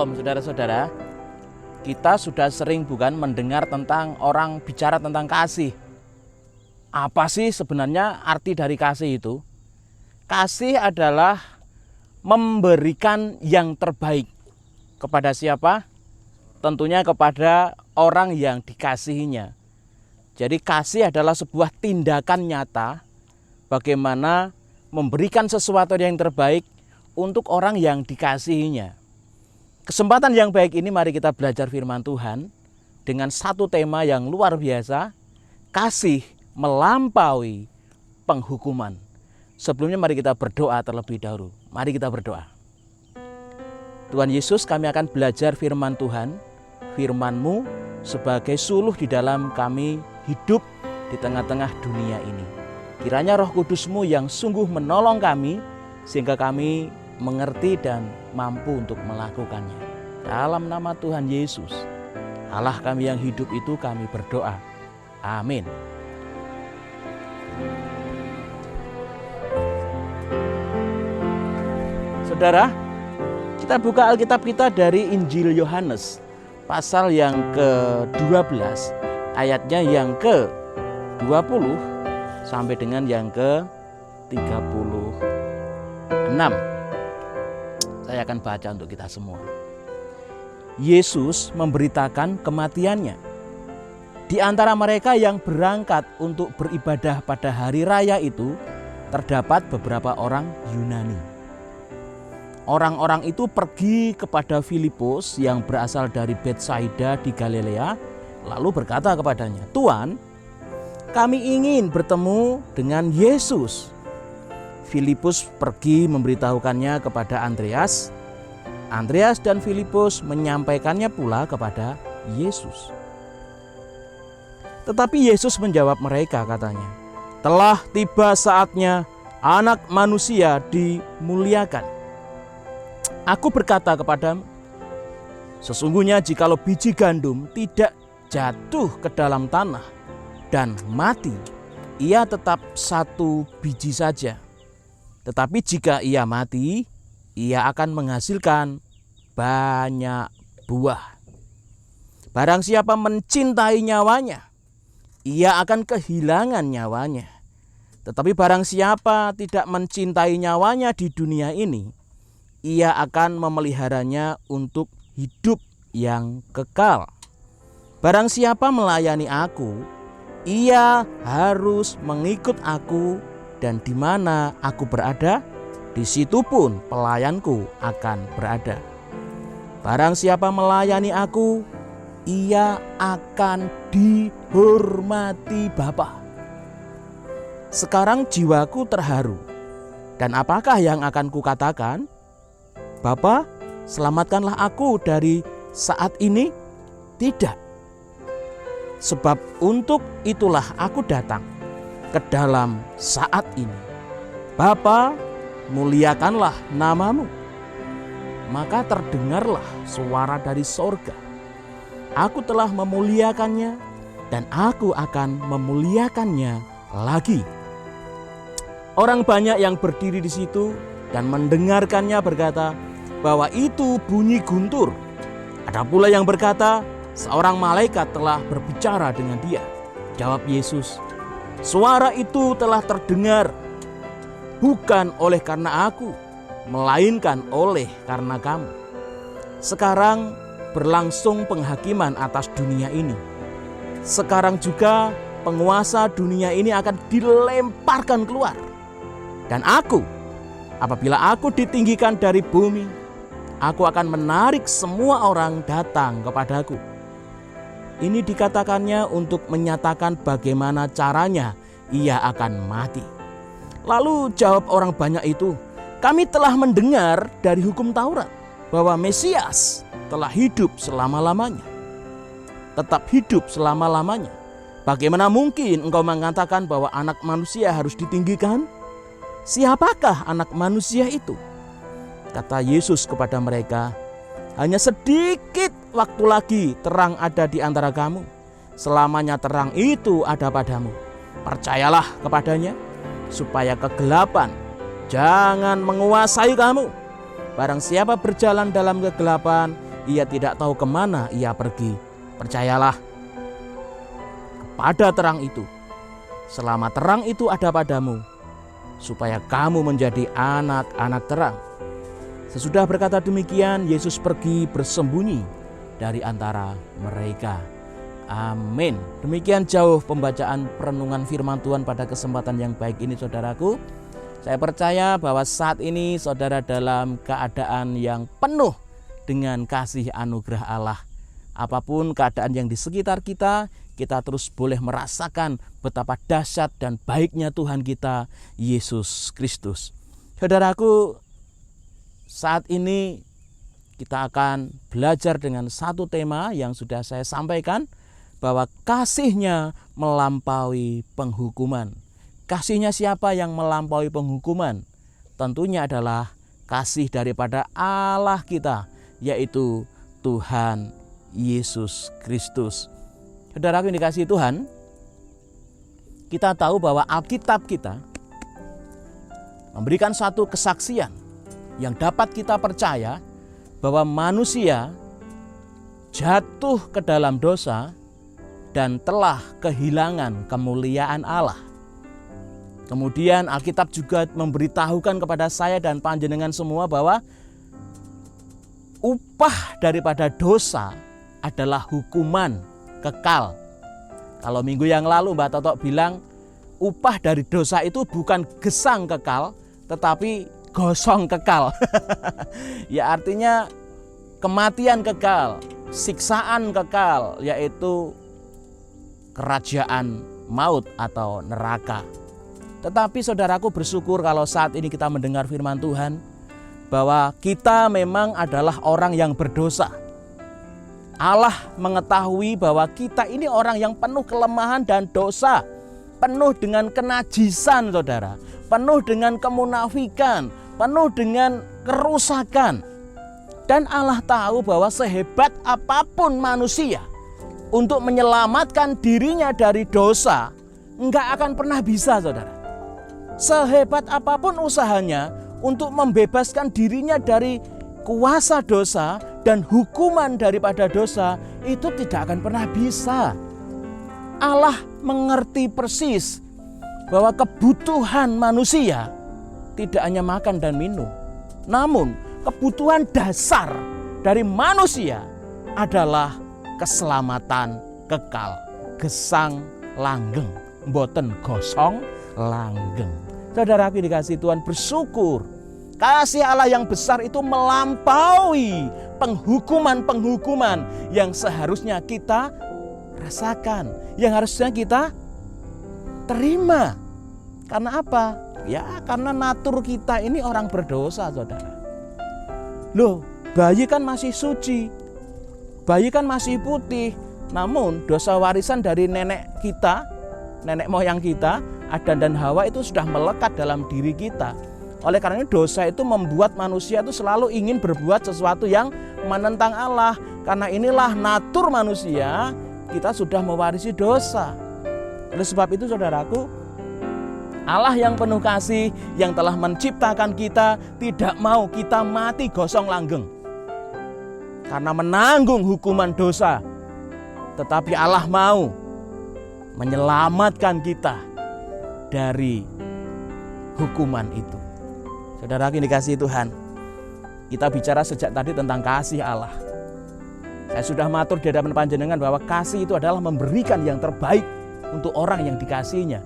Shalom saudara-saudara. Kita sudah sering bukan mendengar tentang orang bicara tentang kasih. Apa sih sebenarnya arti dari kasih itu? Kasih adalah memberikan yang terbaik. Kepada siapa? Tentunya kepada orang yang dikasihinya. Jadi kasih adalah sebuah tindakan nyata bagaimana memberikan sesuatu yang terbaik untuk orang yang dikasihinya. Kesempatan yang baik ini mari kita belajar firman Tuhan dengan satu tema yang luar biasa, kasih melampaui penghukuman. Sebelumnya mari kita berdoa terlebih dahulu. Mari kita berdoa. Tuhan Yesus, kami akan belajar firman Tuhan, firman-Mu sebagai suluh di dalam kami hidup di tengah-tengah dunia ini. Kiranya Roh Kudus-Mu yang sungguh menolong kami sehingga kami mengerti dan mampu untuk melakukannya. Dalam nama Tuhan Yesus, Allah kami yang hidup itu kami berdoa. Amin. Saudara, kita buka Alkitab kita dari Injil Yohanes, pasal yang ke-12, ayatnya yang ke-20 sampai dengan yang ke-36. Saya akan baca untuk kita semua. Yesus memberitakan kematiannya. Di antara mereka yang berangkat untuk beribadah pada hari raya itu, terdapat beberapa orang Yunani. Orang-orang itu pergi kepada Filipus yang berasal dari Betsaida di Galilea, lalu berkata kepadanya, "Tuan, kami ingin bertemu dengan Yesus." Filipus pergi memberitahukannya kepada Andreas. Andreas dan Filipus menyampaikannya pula kepada Yesus. Tetapi Yesus menjawab mereka, katanya, "Telah tiba saatnya Anak Manusia dimuliakan. Aku berkata kepadamu, sesungguhnya jikalau biji gandum tidak jatuh ke dalam tanah dan mati, ia tetap satu biji saja. Tetapi jika ia mati, ia akan menghasilkan banyak buah. Barang siapa mencintai nyawanya, ia akan kehilangan nyawanya. Tetapi barang siapa tidak mencintai nyawanya di dunia ini, ia akan memeliharanya untuk hidup yang kekal. Barang siapa melayani aku, ia harus mengikut aku, dan di mana aku berada, di situ pun pelayanku akan berada. Barang siapa melayani aku, ia akan dihormati Bapa. Sekarang jiwaku terharu, dan apakah yang akan kukatakan? Bapa, selamatkanlah aku dari saat ini? Tidak. Sebab untuk itulah aku datang ke dalam saat ini. Bapa, muliakanlah namamu. Maka terdengarlah suara dari sorga. Aku telah memuliakannya, dan aku akan memuliakannya lagi. Orang banyak yang berdiri di situ dan mendengarkannya berkata bahwa itu bunyi guntur. Ada pula yang berkata, seorang malaikat telah berbicara dengan dia. Jawab Yesus, "Suara itu telah terdengar bukan oleh karena aku, melainkan oleh karena kamu. Sekarang berlangsung penghakiman atas dunia ini. Sekarang juga penguasa dunia ini akan dilemparkan keluar. Dan aku, apabila aku ditinggikan dari bumi, aku akan menarik semua orang datang kepadaku." Ini dikatakannya untuk menyatakan bagaimana caranya ia akan mati. Lalu jawab orang banyak itu, "Kami telah mendengar dari hukum Taurat bahwa Mesias telah hidup selama-lamanya. Tetap hidup selama-lamanya. Bagaimana mungkin engkau mengatakan bahwa Anak Manusia harus ditinggikan? Siapakah Anak Manusia itu?" Kata Yesus kepada mereka, "Hanya sedikit waktu lagi terang ada di antara kamu. Selamanya terang itu ada padamu. Percayalah kepadanya, supaya kegelapan jangan menguasai kamu. Barang siapa berjalan dalam kegelapan, ia tidak tahu kemana ia pergi. Percayalah pada terang itu, selama terang itu ada padamu, supaya kamu menjadi anak-anak terang. Sesudah berkata demikian, Yesus pergi bersembunyi dari antara mereka. Amin. Demikian jauh pembacaan perenungan firman Tuhan pada kesempatan yang baik ini, saudaraku. Saya percaya bahwa saat ini saudara dalam keadaan yang penuh dengan kasih anugerah Allah. Apapun keadaan yang di sekitar kita, kita terus boleh merasakan betapa dahsyat dan baiknya Tuhan kita, Yesus Kristus. Saudaraku, saat ini kita akan belajar dengan satu tema yang sudah saya sampaikan, bahwa kasihnya melampaui penghukuman. Kasihnya siapa yang melampaui penghukuman? Tentunya adalah kasih daripada Allah kita, yaitu Tuhan Yesus Kristus. Saudaraku yang dikasihi Tuhan, kita tahu bahwa Alkitab kita memberikan satu kesaksian yang dapat kita percaya bahwa manusia jatuh ke dalam dosa dan telah kehilangan kemuliaan Allah. Kemudian Alkitab juga memberitahukan kepada saya dan panjenengan semua bahwa upah daripada dosa adalah hukuman kekal. Kalau minggu yang lalu Mbak Toto bilang upah dari dosa itu bukan gesang kekal, tetapi gosong kekal. Ya artinya kematian kekal, siksaan kekal, yaitu kerajaan maut atau neraka. Tetapi saudaraku bersyukur kalau saat ini kita mendengar firman Tuhan bahwa kita memang adalah orang yang berdosa. Allah mengetahui bahwa kita ini orang yang penuh kelemahan dan dosa, penuh dengan kenajisan saudara, penuh dengan kemunafikan, penuh dengan kerusakan. Dan Allah tahu bahwa sehebat apapun manusia untuk menyelamatkan dirinya dari dosa, enggak akan pernah bisa saudara. Sehebat apapun usahanya untuk membebaskan dirinya dari kuasa dosa dan hukuman daripada dosa, itu tidak akan pernah bisa. Allah mengerti persis bahwa kebutuhan manusia tidak hanya makan dan minum, namun kebutuhan dasar dari manusia adalah keselamatan kekal. Gesang langgeng, mboten gosong langgeng. Saudaraku dikasih Tuhan, bersyukur kasih Allah yang besar itu melampaui penghukuman-penghukuman yang seharusnya kita rasakan, yang harusnya kita terima. Karena apa? Ya karena natur kita ini orang berdosa saudara. Loh, bayi kan masih suci, bayi kan masih putih, namun dosa warisan dari nenek kita, nenek moyang kita, Adam dan Hawa itu sudah melekat dalam diri kita. Oleh karena itu dosa itu membuat manusia itu selalu ingin berbuat sesuatu yang menentang Allah. Karena inilah natur manusia, kita sudah mewarisi dosa. Oleh sebab itu saudaraku, Allah yang penuh kasih, yang telah menciptakan kita, tidak mau kita mati gosong langgeng karena menanggung hukuman dosa. Tetapi Allah mau menyelamatkan kita dari hukuman itu. Saudara yang dikasihi Tuhan, kita bicara sejak tadi tentang kasih Allah. Saya sudah matur di hadapan panjenengan bahwa kasih itu adalah memberikan yang terbaik untuk orang yang dikasihinya.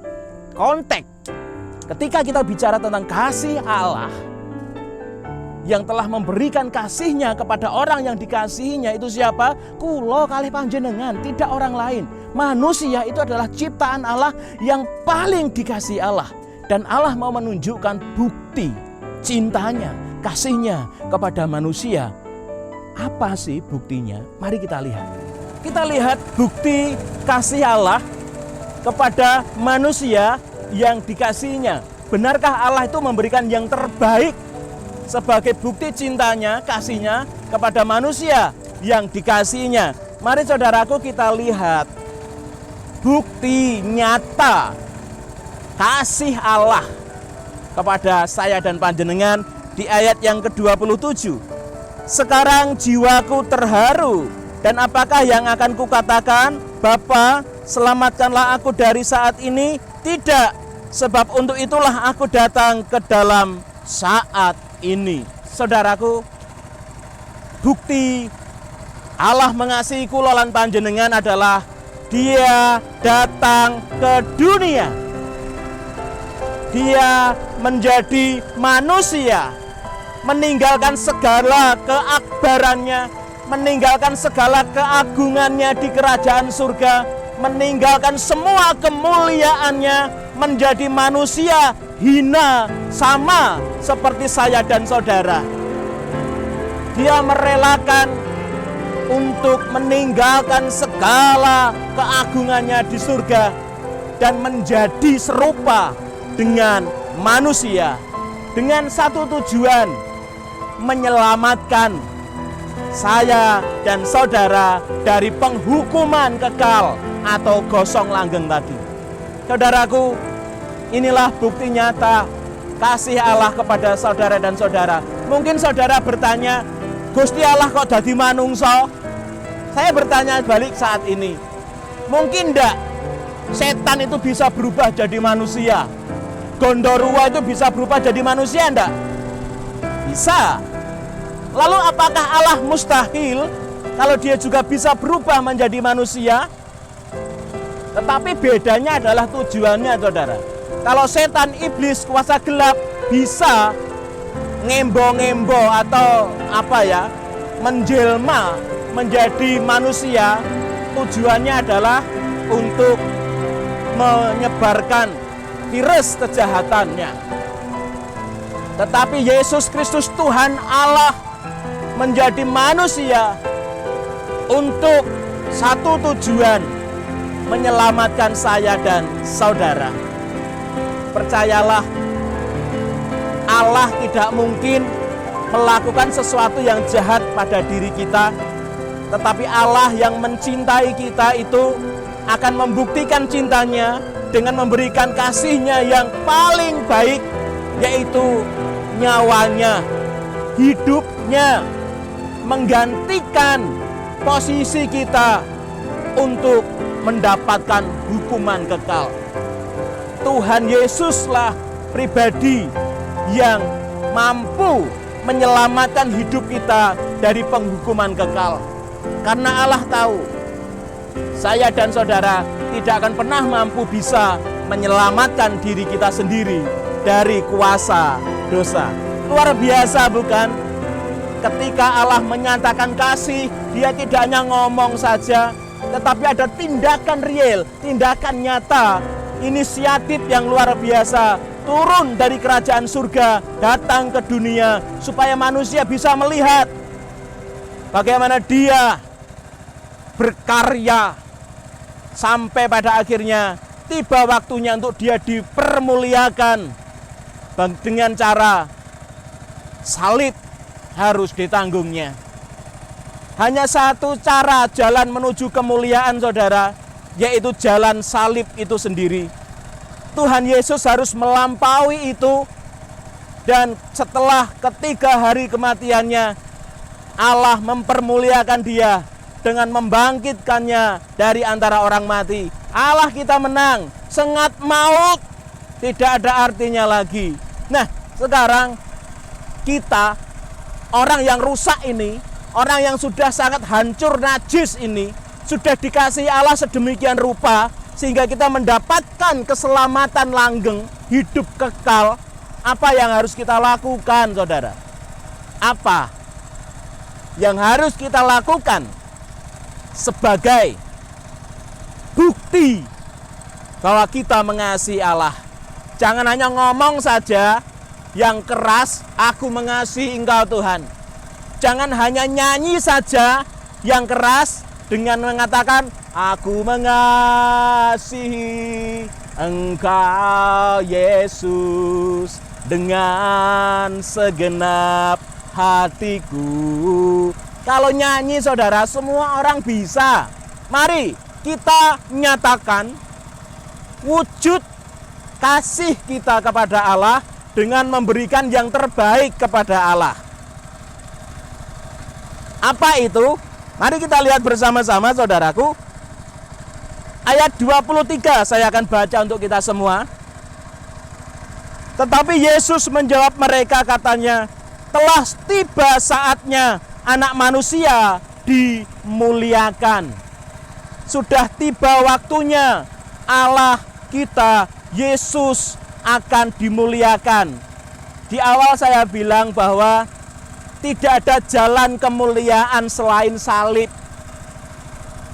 Konteks ketika kita bicara tentang kasih Allah yang telah memberikan kasihnya kepada orang yang dikasihinya, itu siapa? Kulo kalih panjenengan, tidak orang lain. Manusia itu adalah ciptaan Allah yang paling dikasihi Allah. Dan Allah mau menunjukkan bukti cintanya, kasihnya kepada manusia. Apa sih buktinya? Mari kita lihat. Kita lihat bukti kasih Allah kepada manusia yang dikasihinya. Benarkah Allah itu memberikan yang terbaik sebagai bukti cintanya, kasihnya kepada manusia yang dikasihinya? Mari saudaraku kita lihat bukti nyata kasih Allah kepada saya dan panjenengan di ayat yang ke-27. Sekarang jiwaku terharu. Dan apakah yang akan kukatakan? Bapa, selamatkanlah aku dari saat ini. Tidak, sebab untuk itulah aku datang ke dalam saat ini. Saudaraku, bukti Allah mengasihi kula lan panjenengan adalah Dia datang ke dunia. Dia menjadi manusia, meninggalkan segala keakbarannya, meninggalkan segala keagungannya di kerajaan surga, meninggalkan semua kemuliaannya, menjadi manusia hina sama seperti saya dan saudara. Dia merelakan untuk meninggalkan segala keagungannya di surga dan menjadi serupa dengan manusia dengan satu tujuan, menyelamatkan saya dan saudara dari penghukuman kekal atau gosong langgeng tadi. Saudaraku, inilah bukti nyata kasih Allah kepada saudara dan saudara. Mungkin saudara bertanya, Gusti Allah kok dadi manungso? Saya bertanya balik saat ini, mungkin enggak setan itu bisa berubah jadi manusia? Gondoruo itu bisa berubah jadi manusia enggak? Bisa. Lalu apakah Allah mustahil kalau dia juga bisa berubah menjadi manusia? Tetapi bedanya adalah tujuannya, saudara. Kalau setan, iblis, kuasa gelap bisa ngembo-ngembo atau menjelma menjadi manusia, tujuannya adalah untuk menyebarkan virus kejahatannya. Tetapi Yesus Kristus Tuhan Allah menjadi manusia untuk satu tujuan, menyelamatkan saya dan saudara. Percayalah, Allah tidak mungkin melakukan sesuatu yang jahat pada diri kita, tetapi Allah yang mencintai kita itu akan membuktikan cintanya dengan memberikan kasihnya yang paling baik, yaitu nyawanya, hidupnya, menggantikan posisi kita untuk mendapatkan hukuman kekal. Tuhan Yesuslah pribadi yang mampu menyelamatkan hidup kita dari penghukuman kekal. Karena Allah tahu saya dan saudara tidak akan pernah mampu bisa menyelamatkan diri kita sendiri dari kuasa dosa. Luar biasa bukan? Ketika Allah menyatakan kasih, Dia tidak hanya ngomong saja, tetapi ada tindakan real, tindakan nyata, inisiatif yang luar biasa, turun dari kerajaan surga, datang ke dunia, supaya manusia bisa melihat bagaimana Dia berkarya, sampai pada akhirnya tiba waktunya untuk Dia dipermuliakan dengan cara salib harus ditanggungnya. Hanya satu cara jalan menuju kemuliaan, saudara, yaitu jalan salib itu sendiri. Tuhan Yesus harus melampaui itu, dan setelah ketiga hari kematiannya, Allah mempermuliakan Dia dengan membangkitkannya dari antara orang mati. Allah kita menang, sengat maut tidak ada artinya lagi. Nah, sekarang kita, orang yang rusak ini, orang yang sudah sangat hancur najis ini, sudah dikasihi Allah sedemikian rupa sehingga kita mendapatkan keselamatan langgeng, hidup kekal. Apa yang harus kita lakukan, saudara? Apa yang harus kita lakukan sebagai bukti bahwa kita mengasihi Allah? Jangan hanya ngomong saja yang keras, aku mengasihi Engkau Tuhan. Jangan hanya nyanyi saja yang keras dengan mengatakan aku mengasihi Engkau Yesus dengan segenap hatiku. Kalau nyanyi, saudara, semua orang bisa. Mari kita nyatakan wujud kasih kita kepada Allah dengan memberikan yang terbaik kepada Allah. Apa itu? Mari kita lihat bersama-sama saudaraku. Ayat 23 saya akan baca untuk kita semua. Tetapi Yesus menjawab mereka katanya, telah tiba saatnya Anak Manusia dimuliakan. Sudah tiba waktunya Allah kita, Yesus akan dimuliakan. Di awal saya bilang bahwa tidak ada jalan kemuliaan selain salib.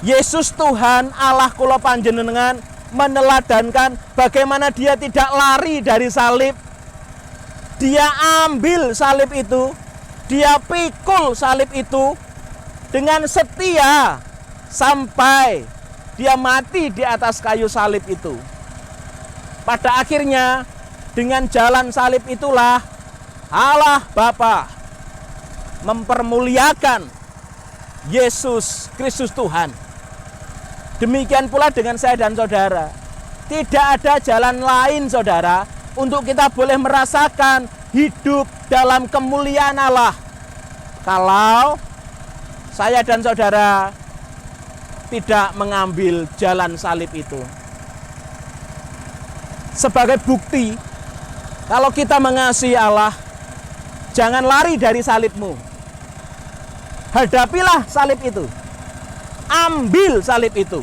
Yesus Tuhan Allah kula panjenengan meneladankan bagaimana dia tidak lari dari salib. Dia ambil salib itu, dia pikul salib itu dengan setia sampai dia mati di atas kayu salib itu. Pada akhirnya dengan jalan salib itulah Allah Bapa mempermuliakan Yesus Kristus Tuhan. Demikian pula dengan saya dan saudara. Tidak ada jalan lain saudara untuk kita boleh merasakan hidup dalam kemuliaan Allah kalau saya dan saudara tidak mengambil jalan salib itu. Sebagai bukti kalau kita mengasihi Allah, jangan lari dari salibmu. Hadapilah salib itu. Ambil salib itu.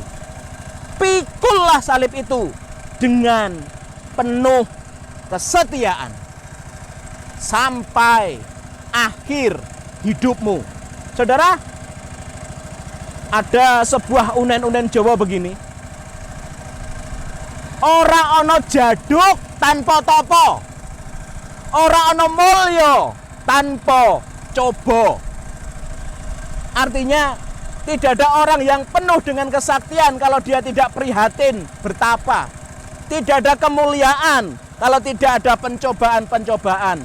Pikullah salib itu dengan penuh kesetiaan sampai akhir hidupmu. Saudara, ada sebuah unen-unen Jawa begini. Ora ana jaduk tanpa topo. Ora ana mulya tanpa coba. Artinya tidak ada orang yang penuh dengan kesaktian kalau dia tidak prihatin bertapa. Tidak ada kemuliaan kalau tidak ada pencobaan-pencobaan.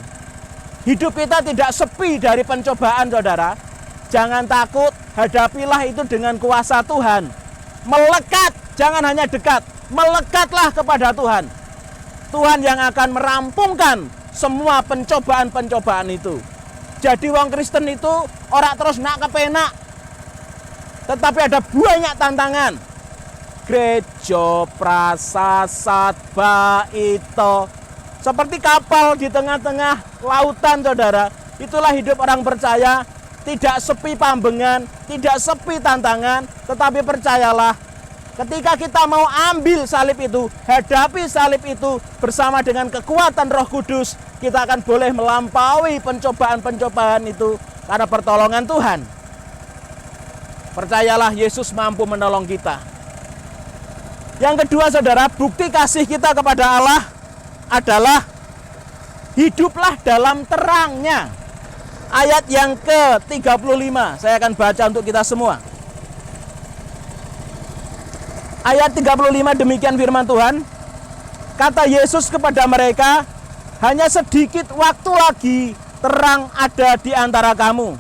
Hidup kita tidak sepi dari pencobaan saudara. Jangan takut, hadapilah itu dengan kuasa Tuhan. Melekat, jangan hanya dekat. Melekatlah kepada Tuhan. Tuhan yang akan merampungkan semua pencobaan-pencobaan itu. Jadi wong Kristen itu orang terus nak kepenak. Tetapi ada banyak tantangan. Gereja, prasasat, baito. Seperti kapal di tengah-tengah lautan saudara. Itulah hidup orang percaya. Tidak sepi pambengan, tidak sepi tantangan. Tetapi percayalah, ketika kita mau ambil salib itu, hadapi salib itu bersama dengan kekuatan Roh Kudus, kita akan boleh melampaui pencobaan-pencobaan itu karena pertolongan Tuhan. Percayalah, Yesus mampu menolong kita. Yang kedua saudara, bukti kasih kita kepada Allah adalah hiduplah dalam terangnya. Ayat yang ke-35 saya akan baca untuk kita semua. Ayat 35 demikian firman Tuhan. Kata Yesus kepada mereka, hanya sedikit waktu lagi terang ada di antara kamu.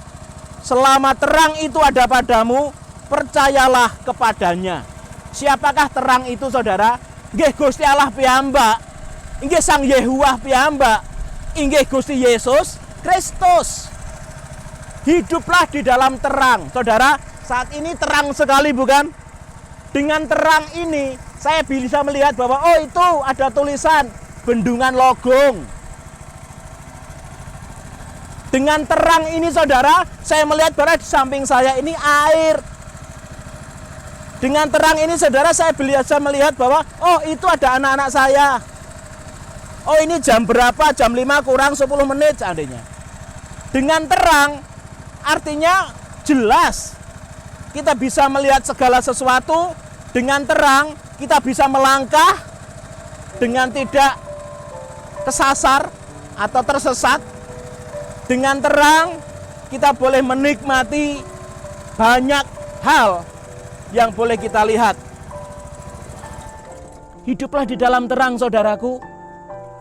Selama terang itu ada padamu, percayalah kepadanya. Siapakah terang itu saudara? Inggih Gusti Allah piyambak. Inggih Sang Yehuwah piyambak. Inggih Gusti Yesus Kristus. Hiduplah di dalam terang. Saudara, saat ini terang sekali bukan? Dengan terang ini saya bisa melihat bahwa oh itu ada tulisan Bendungan Logong. Dengan terang ini saudara, saya melihat bahwa di samping saya ini air. Dengan terang ini saudara, saya bisa melihat bahwa oh itu ada anak-anak saya. Oh ini jam berapa? Jam 5 kurang 10 menit seandainya. Dengan terang artinya jelas. Kita bisa melihat segala sesuatu. Dengan terang kita bisa melangkah dengan tidak kesasar atau tersesat. Dengan terang kita boleh menikmati banyak hal yang boleh kita lihat. Hiduplah di dalam terang saudaraku,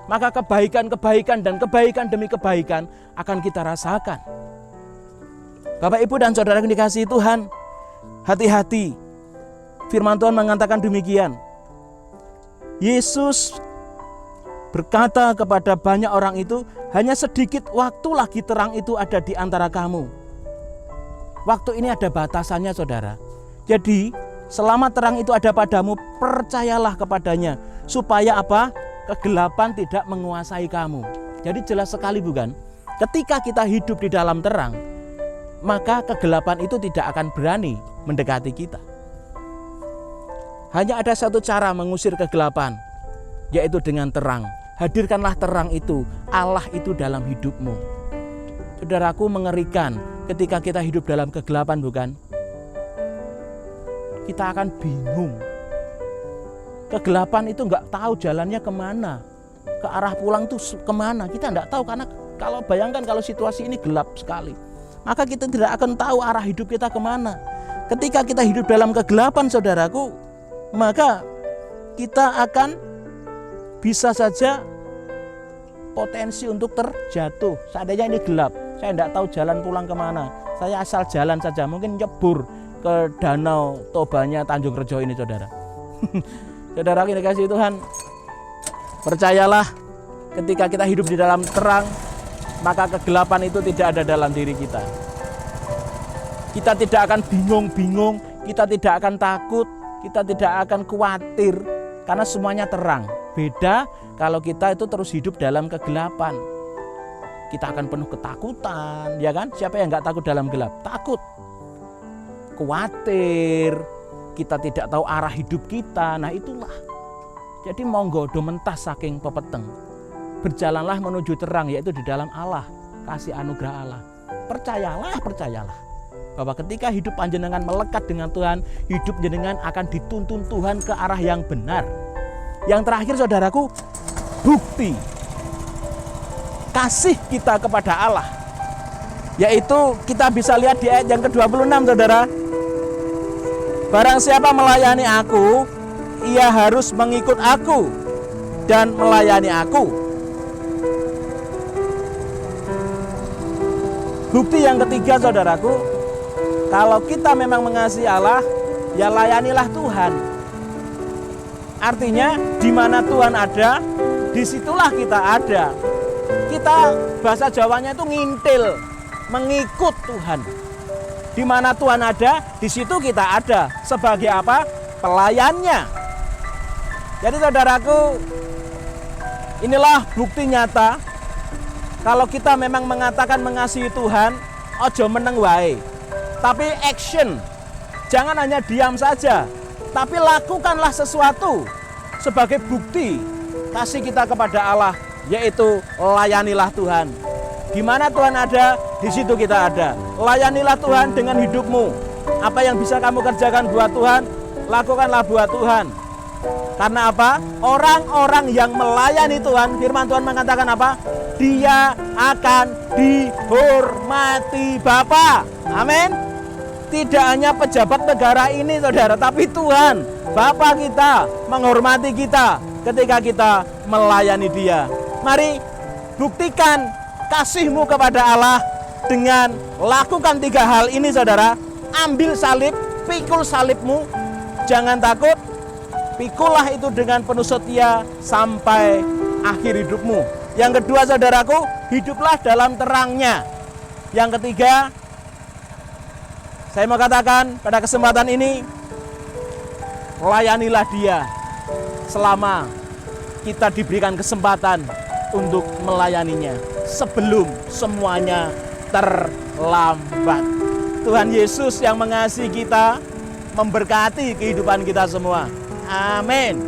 maka kebaikan-kebaikan dan kebaikan demi kebaikan akan kita rasakan. Bapak, Ibu, dan saudara yang dikasihi Tuhan, hati-hati. Firman Tuhan mengatakan demikian. Yesus berkata kepada banyak orang itu, hanya sedikit waktu lagi terang itu ada di antara kamu. Waktu ini ada batasannya, saudara. Jadi selama terang itu ada padamu, percayalah kepadanya. Supaya apa? Kegelapan tidak menguasai kamu. Jadi jelas sekali bukan? Ketika kita hidup di dalam terang, maka kegelapan itu tidak akan berani mendekati kita. Hanya ada satu cara mengusir kegelapan, yaitu dengan terang. Hadirkanlah terang itu, Allah itu dalam hidupmu. Saudaraku, mengerikan ketika kita hidup dalam kegelapan, bukan? Kita akan bingung. Kegelapan itu nggak tahu jalannya kemana. Ke arah pulang tuh kemana, kita nggak tahu. Karena kalau bayangkan kalau situasi ini gelap sekali, maka kita tidak akan tahu arah hidup kita kemana. Ketika kita hidup dalam kegelapan, saudaraku, maka kita akan bisa saja potensi untuk terjatuh. Seandainya ini gelap, saya tidak tahu jalan pulang kemana, saya asal jalan saja, mungkin nyebur ke danau Tobanya Tanjung Rejo ini, saudara. Saudara yang dikasihi Tuhan, percayalah, ketika kita hidup di dalam terang, maka kegelapan itu tidak ada dalam diri kita. Kita tidak akan bingung-bingung, kita tidak akan takut, kita tidak akan khawatir, karena semuanya terang. Beda kalau kita itu terus hidup dalam kegelapan. Kita akan penuh ketakutan, ya kan? Siapa yang nggak takut dalam gelap? Takut, khawatir, kita tidak tahu arah hidup kita. Nah itulah. Jadi monggo do mentas saking pepeteng. Berjalanlah menuju terang, yaitu di dalam Allah, kasih anugerah Allah. Percayalah bahwa ketika hidup panjenengan melekat dengan Tuhan, hidup jenengan akan dituntun Tuhan ke arah yang benar. Yang terakhir, saudaraku, bukti kasih kita kepada Allah, yaitu kita bisa lihat di ayat yang ke-26, saudara. Barang siapa melayani aku, ia harus mengikut aku dan melayani aku. Bukti yang ketiga, saudaraku, kalau kita memang mengasihi Allah, ya layanilah Tuhan. Artinya di mana Tuhan ada, disitulah kita ada. Kita bahasa Jawanya itu ngintil, mengikut Tuhan. Di mana Tuhan ada, di situ kita ada. Sebagai apa? Pelayannya. Jadi saudaraku, inilah bukti nyata. Kalau kita memang mengatakan mengasihi Tuhan, ojo meneng wae. Tapi action. Jangan hanya diam saja, tapi lakukanlah sesuatu sebagai bukti kasih kita kepada Allah, yaitu layanilah Tuhan. Di mana Tuhan ada, di situ kita ada. Layanilah Tuhan dengan hidupmu. Apa yang bisa kamu kerjakan buat Tuhan, lakukanlah buat Tuhan. Karena apa? Orang-orang yang melayani Tuhan, firman Tuhan mengatakan apa? Dia akan dihormati Bapa. Amin. Tidak hanya pejabat negara ini, saudara, tapi Tuhan, Bapa kita, menghormati kita ketika kita melayani Dia. Mari buktikan kasihmu kepada Allah dengan lakukan 3 hal ini, saudara. Ambil salib, pikul salibmu, jangan takut, pikullah itu dengan penuh setia sampai akhir hidupmu. Yang kedua, saudaraku, hiduplah dalam terangnya. Yang ketiga, saya mau katakan pada kesempatan ini, layanilah Dia selama kita diberikan kesempatan untuk melayaninya sebelum semuanya terlambat. Tuhan Yesus yang mengasihi kita memberkati kehidupan kita semua. Amin.